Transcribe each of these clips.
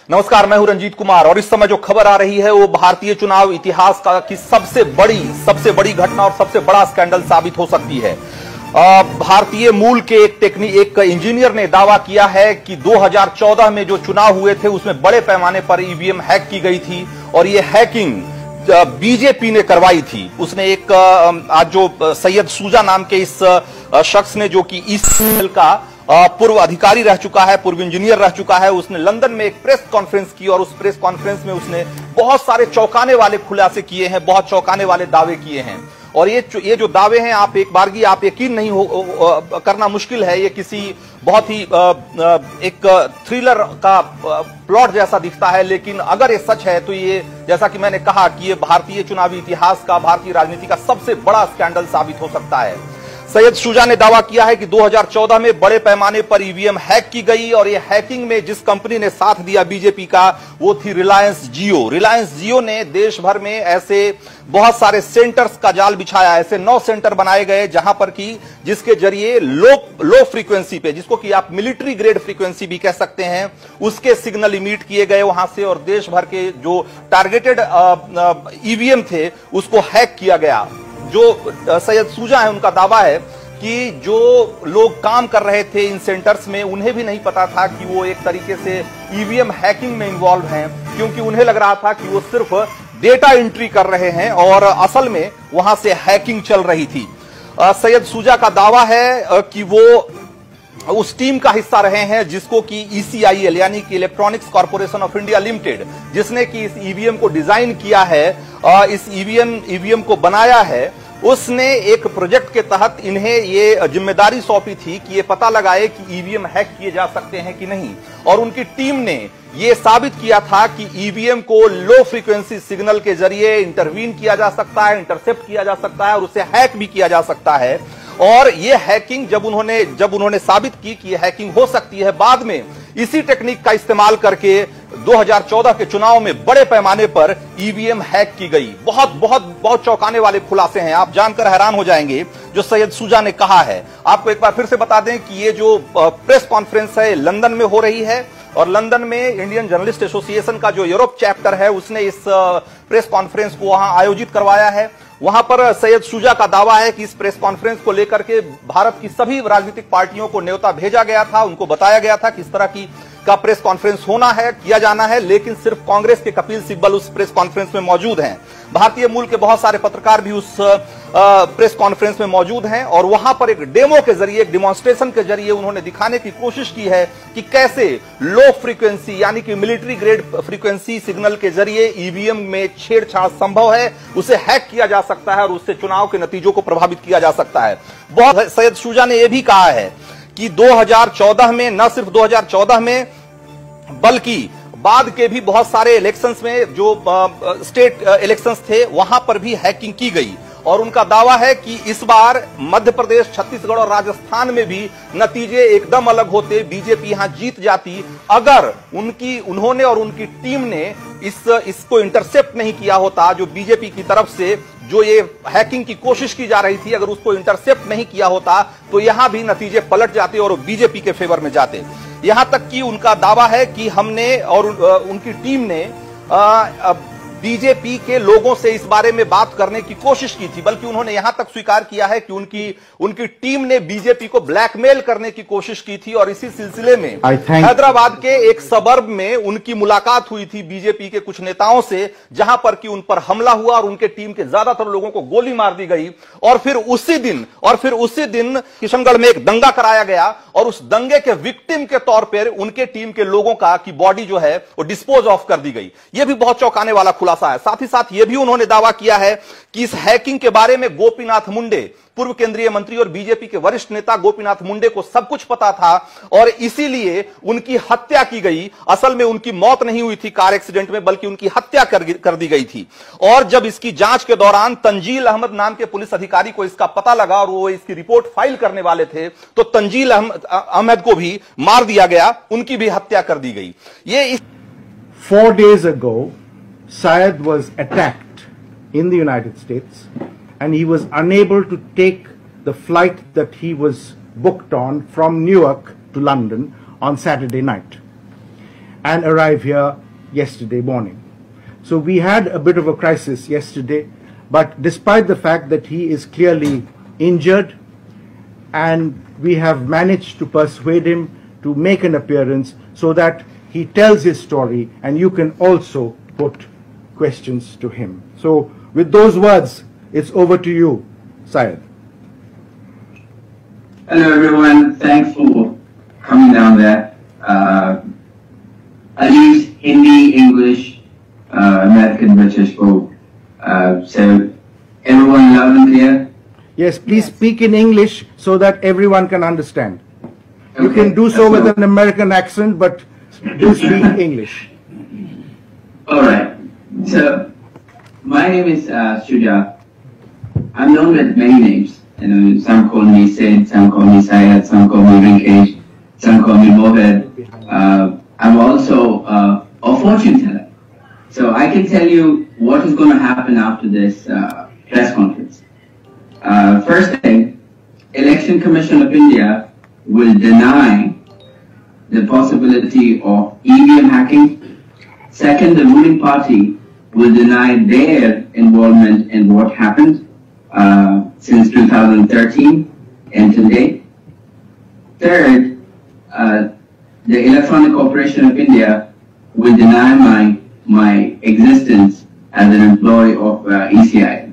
नमस्कार, मैं हूं रंजीत कुमार और इस समय जो खबर आ रही है वो भारतीय चुनाव इतिहास की सबसे बड़ी घटना और सबसे बड़ा स्कैंडल साबित हो सकती है। भारतीय मूल के एक इंजीनियर ने दावा किया है कि 2014 में जो चुनाव हुए थे उसमें बड़े पैमाने पर ईवीएम हैक की गई थी और ये हैकिंग बीजेपी ने करवाई थी। उसने आज जो सैयद शुजा नाम के इस शख्स ने, जो कि ईसीएल का पूर्व अधिकारी रह चुका है, पूर्व इंजीनियर रह चुका है, उसने लंदन में एक प्रेस कॉन्फ्रेंस की और उस प्रेस कॉन्फ्रेंस में उसने बहुत सारे चौंकाने वाले खुलासे किए हैं, बहुत चौंकाने वाले दावे किए हैं। और ये जो दावे हैं, आप यकीन नहीं करना मुश्किल है। ये किसी बहुत ही एक थ्रिलर का प्लॉट जैसा दिखता है, लेकिन अगर ये सच है तो ये, जैसा कि मैंने कहा, कि ये भारतीय चुनावी इतिहास का, भारतीय राजनीति का सबसे बड़ा स्कैंडल साबित हो सकता है। सैयद शुजा ने दावा किया है कि 2014 में बड़े पैमाने पर ईवीएम हैक की गई और ये हैकिंग में जिस कंपनी ने साथ दिया बीजेपी का, वो थी रिलायंस जियो। रिलायंस जियो ने देश भर में ऐसे बहुत सारे सेंटर्स का जाल बिछाया। ऐसे 9 सेंटर बनाए गए जहां पर कि जिसके जरिए लो फ्रीक्वेंसी पे, जिसको कि आप मिलिट्री ग्रेड फ्रीक्वेंसी भी कह सकते हैं, उसके सिग्नल इमिट किए गए वहां से और देश भर के जो टारगेटेड ईवीएम थे उसको हैक किया गया। जो सैयद शुजा है, उनका दावा है कि जो लोग काम कर रहे थे इन सेंटर्स में, उन्हें भी नहीं पता था कि वो एक तरीके से ईवीएम हैकिंग में इन्वॉल्व हैं, क्योंकि उन्हें लग रहा था कि वो सिर्फ डेटा एंट्री कर रहे हैं और असल में वहां से हैकिंग चल रही थी। सैयद शुजा का दावा है कि वो उस टीम का हिस्सा रहे हैं जिसको कि ECIL यानी कि electronics corporation of India limited, जिसने कि इस ईवीएम को डिजाइन किया है, इस ईवीएम को बनाया है, उसने एक प्रोजेक्ट के तहत इन्हें ये जिम्मेदारी सौंपी थी कि ये पता लगाए कि ईवीएम हैक किए जा सकते हैं कि नहीं। और उनकी टीम ने ये साबित किया था कि ईवीएम को लो फ्रीक्वेंसी सिग्नल के जरिए इंटरवीन किया जा सकता है, इंटरसेप्ट किया जा सकता है और उसे हैक भी किया जा सकता है। और ये हैकिंग जब उन्होंने साबित की कि ये हैकिंग हो सकती है, बाद में इसी टेक्निक का इस्तेमाल करके 2014 के चुनाव में बड़े पैमाने पर ईवीएम हैक की गई। बहुत चौंकाने वाले खुलासे हैं, आप जानकर हैरान हो जाएंगे जो सैयद शुजा ने कहा है। आपको एक बार फिर से बता दें कि ये जो प्रेस कॉन्फ्रेंस है लंदन में हो रही है और लंदन में इंडियन जर्नलिस्ट एसोसिएशन का जो यूरोप चैप्टर है उसने इस प्रेस कॉन्फ्रेंस को वहां आयोजित करवाया है। वहां पर सैयद शुजा का दावा है कि इस प्रेस कॉन्फ्रेंस को लेकर के भारत की सभी राजनीतिक पार्टियों को न्योता भेजा गया था, उनको बताया गया था कि इस तरह का प्रेस कॉन्फ्रेंस होना है, किया जाना है, लेकिन सिर्फ कांग्रेस के कपिल सिब्बल उस प्रेस कॉन्फ्रेंस में मौजूद हैं। भारतीय मूल के बहुत सारे पत्रकार भी उस प्रेस कॉन्फ्रेंस में मौजूद हैं और वहां पर एक डेमो के जरिए, एक डिमॉन्स्ट्रेशन के जरिए उन्होंने दिखाने की कोशिश की है कि कैसे लो फ्रीक्वेंसी यानी कि मिलिट्री ग्रेड फ्रीक्वेंसी सिग्नल के जरिए ईवीएम में छेड़छाड़ संभव है, उसे हैक किया जा सकता है और उससे चुनाव के नतीजों को प्रभावित किया जा सकता है। सैयद शुजा ने यह भी कहा है कि 2014 में, न सिर्फ 2014 में बल्कि बाद के भी बहुत सारे इलेक्शंस में, जो स्टेट इलेक्शंस थे, वहां पर भी हैकिंग की गई। और उनका दावा है कि इस बार मध्य प्रदेश, छत्तीसगढ़ और राजस्थान में भी नतीजे एकदम अलग होते, बीजेपी यहां जीत जाती, अगर उन्होंने और उनकी टीम ने इसको इंटरसेप्ट नहीं किया होता। जो बीजेपी की तरफ से जो ये हैकिंग की कोशिश की जा रही थी, अगर उसको इंटरसेप्ट नहीं किया होता तो यहां भी नतीजे पलट जाते और बीजेपी के फेवर में जाते। यहां तक कि उनका दावा है कि हमने और उनकी टीम ने बीजेपी के लोगों से इस बारे में बात करने की कोशिश की थी, बल्कि उन्होंने यहां तक स्वीकार किया है कि उनकी टीम ने बीजेपी को ब्लैकमेल करने की कोशिश की थी। और इसी सिलसिले में हैदराबाद के एक सबर्ब में उनकी मुलाकात हुई थी बीजेपी के कुछ नेताओं से, जहां पर कि उन पर हमला हुआ और उनके टीम के ज्यादातर लोगों को गोली मार दी गई। और फिर उसी दिन किशनगढ़ में एक दंगा कराया गया और उस दंगे के विक्टिम के तौर पर उनके टीम के लोगों की बॉडी जो है वो डिस्पोज ऑफ कर दी गई। यह भी बहुत चौंकाने वाला खुलासा है। साथ ही साथ यह भी उन्होंने दावा किया है कि इस हैकिंग के बारे में गोपीनाथ मुंडे, पूर्व केंद्रीय मंत्री और बीजेपी के वरिष्ठ नेता गोपीनाथ मुंडे को सब कुछ पता था और इसीलिए उनकी हत्या की गई। असल में उनकी मौत नहीं हुई थी कार एक्सीडेंट में, बल्कि उनकी हत्या कर दी गई थी। और जब इसकी जांच के दौरान तंजील अहमद नाम के पुलिस अधिकारी को इसका पता लगा और वो इसकी रिपोर्ट फाइल करने वाले थे, तो तंजील अहमद को भी मार दिया गया, उनकी भी हत्या कर दी गई। ये 4 days ago, Syed was attacked in the United States and he was unable to take the flight that he was booked on from Newark to London on Saturday night. and arrive here yesterday morning. So we had a bit of a crisis yesterday, but despite the fact that he is clearly injured, and we have managed to persuade him to make an appearance so that he tells his story and you can also put questions to him. So with those words, it's over to you, Syed. Hello everyone, thanks for coming down there. I use Hindi, English, American, British both. So everyone loud and clear? Yes, please speak in English so that everyone can understand. You Okay, can do so that's with an American accent, but do speak English. Alright, so my name is Shuja. I'm known with many names. You know, some call me Sid, some call me Syed, some call me Rinkesh, some call me Mohit. I'm also a fortune teller. So I can tell you what is going to happen after this press conference. First thing, Election Commission of India will deny the possibility of EVM hacking. Second, the ruling party will deny their involvement in what happened since 2013 and today. Third, the Electronic Corporation of India will deny my existence as an employee of ECI.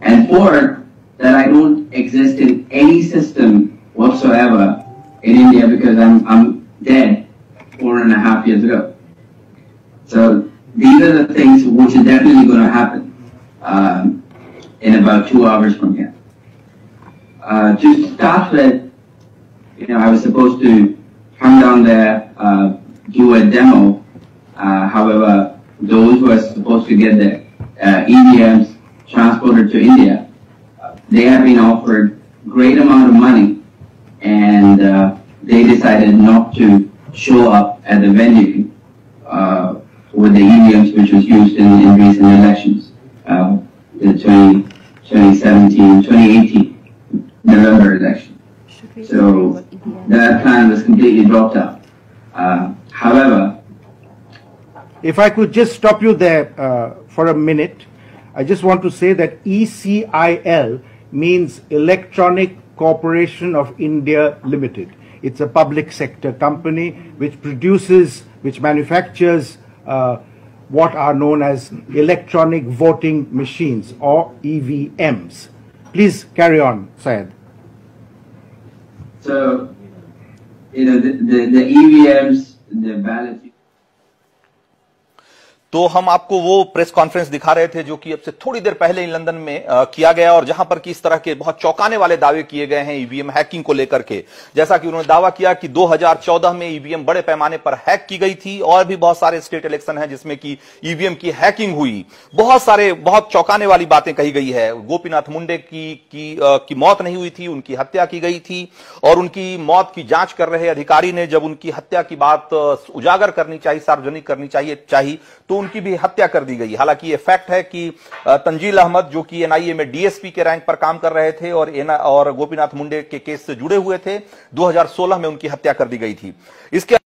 And fourth, that I don't exist in any system whatsoever in India because I'm dead 4.5 years ago. So these are the things which are definitely going to happen in about 2 hours from here. To start with, you know, I was supposed to come down there, do a demo. However, those who are supposed to get the EVMs transported to India, they have been offered great amount of money, and they decided not to show up at the venue with the EVMs which was used in recent elections, the 2018 November election. So that plan was completely dropped out. However, If I could just stop you there for a minute, I just want to say that ECIL means Electronic Corporation of India Limited. It's a public sector company which manufactures what are known as electronic voting machines or EVMs. Please carry on, Syed. so, you know, the EVMs, the ballot. तो हम आपको वो press conference दिखा रहे थे जो कि अब से थोड़ी देर पहले ही लंदन में किया गया और जहां पर कि इस तरह के बहुत चौंकाने वाले दावे किए गए हैं ईवीएम हैकिंग को लेकर के। जैसा कि उन्होंने दावा किया कि 2014 में ईवीएम बड़े पैमाने पर हैक की गई थी और भी बहुत सारे स्टेट इलेक्शन हैं जिसमें कि ईवीएम की हैकिंग हुई। बहुत चौंकाने वाली बातें कही गई है। गोपीनाथ मुंडे की मौत नहीं हुई थी, उनकी हत्या की गई थी और उनकी मौत की जांच कर रहे अधिकारी ने जब उनकी हत्या की बात उजागर करनी चाहिए, सार्वजनिक करनी चाहिए तो उनकी भी हत्या कर दी गई। हालांकि ये फैक्ट है कि तंजील अहमद जो कि एनआईए में डीएसपी के रैंक पर काम कर रहे थे और गोपीनाथ मुंडे के केस से जुड़े हुए थे, 2016 में उनकी हत्या कर दी गई थी। इसके